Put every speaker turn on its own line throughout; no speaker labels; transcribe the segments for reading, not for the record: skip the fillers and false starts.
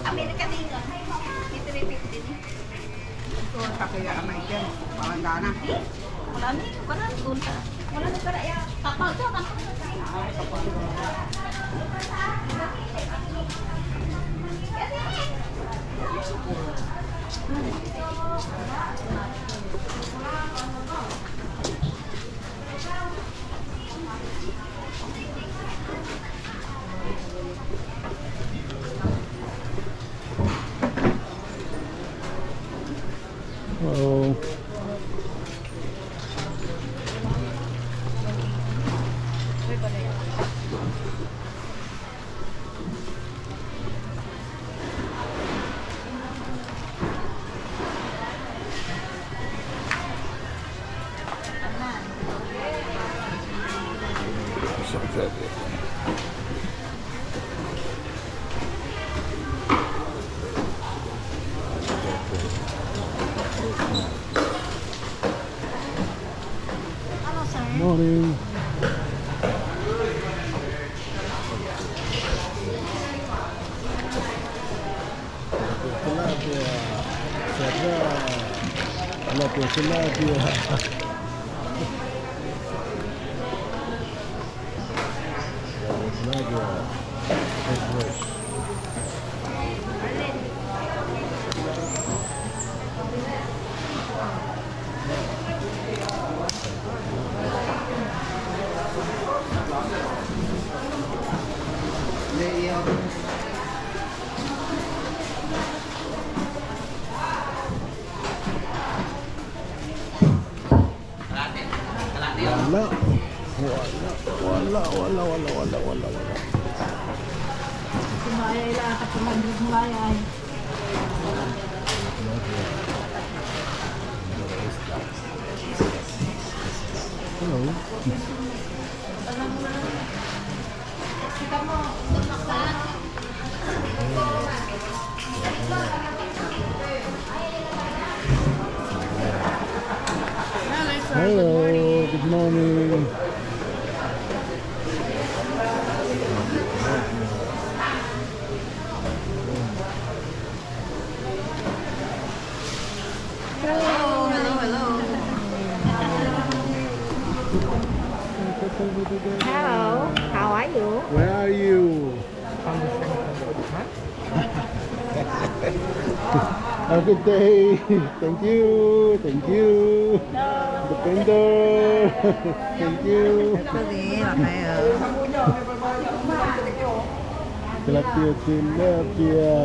Amerika din yun. Dito rin 50 din. Ito, kakaya kamay dyan. Pangandana. Wala na yun. Wala na yun. Wala na pala. Kapal to.
Oh.
Hello, sir.
Morning. Wala.
Sumaya ila ka pumagod sumaya ay.
Hello.
Kita mo, tumaksan.
Hello. Good morning.
Hello, how are you?
Where are you? Have a good day. Thank you. The vendor. Thank you. Tilapia.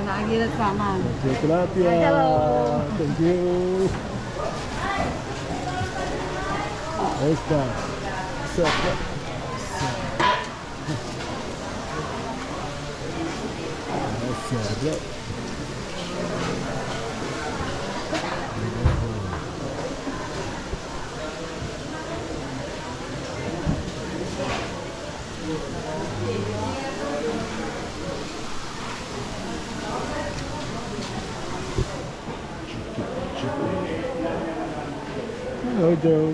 Lagi na sama.
Tilapia.
Hello.
Thank you. Esta. Sedap. Hello, Joe.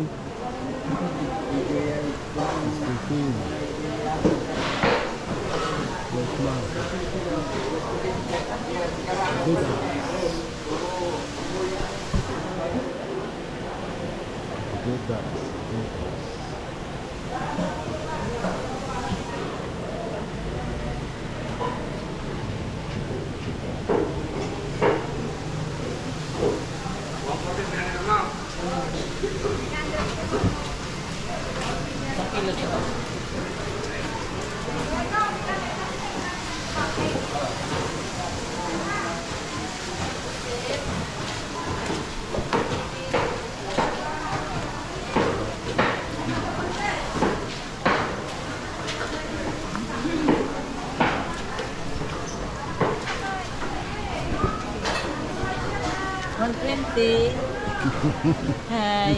120. Hi.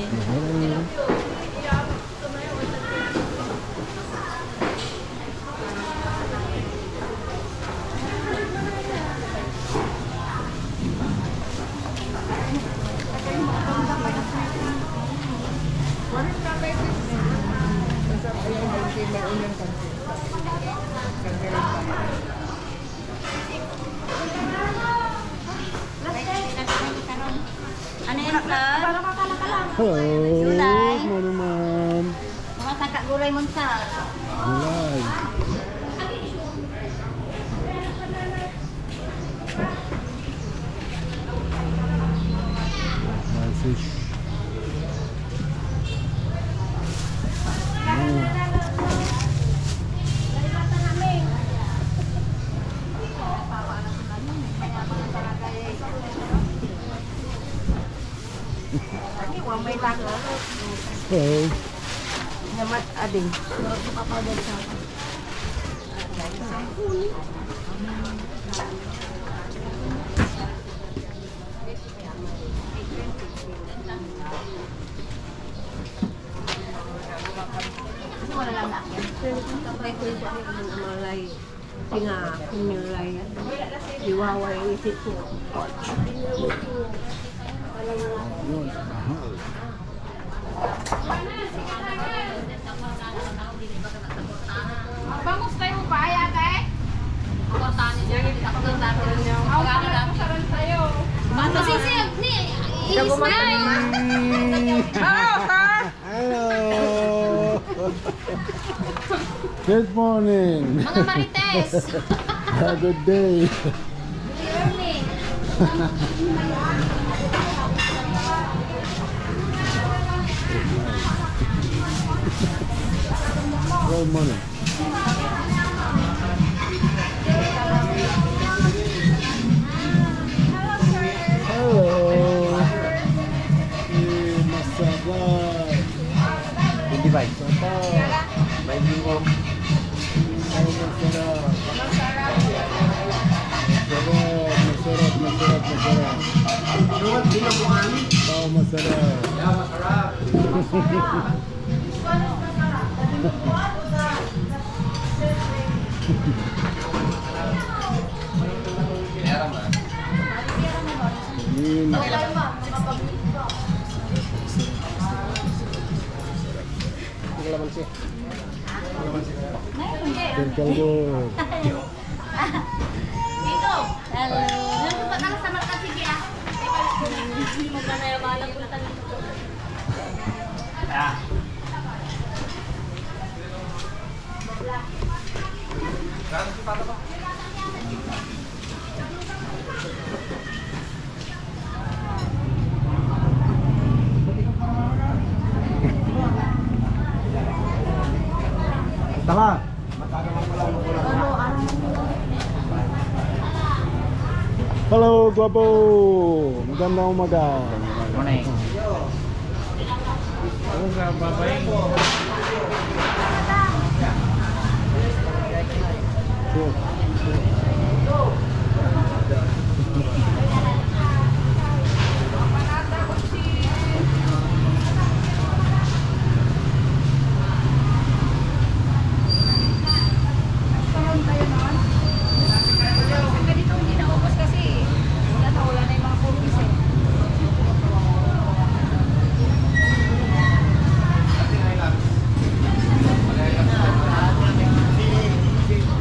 Ano yan, sir?
Hello.
Gulay.
Good morning, ma'am.
Mga takak gulay mo, sir.
Gulay. Nice fish.
May lago.
Hello.
Namat ading.
Malay tinga kunilay diwaway isip ko
Yun. Mahal.
Bangus tayo mo pa ya kay? Ako tani niya ako nang dapat niya. Ako dapat saran tayo. Bato sisi ni Ismail. Oh, sir.
Hello. Good morning.
Mga marites.
Good day.
Early.
Good morning. Hello. Masarap.
Hindi ba?
Masarap.
May linggo.
Ay, masarap. Masarap, masarap, masarap.
Sumat binabuhan.
Tao masarap.
Yeah, masarap. Meron ba?
Yun. Kalbo.
Dito. Hello. Nagpunta ka sa market sige ah. Mo ba na yung malang punta dito?
Ah. Tama.
Hello, Guapo. Magandang umaga.
Morning. Ako nga babay.
Dito hindi na ubos kasi wala na yung mga purpose eh.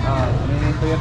Ah, may tuyot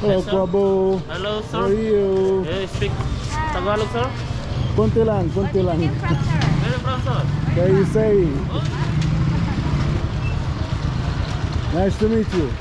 Hello, Guabo.
Hello,
How are you?
You speak Tagalog, sir?
Kunti lang, kunti lang.
Where from, sir?
Can you say? Nice to meet you.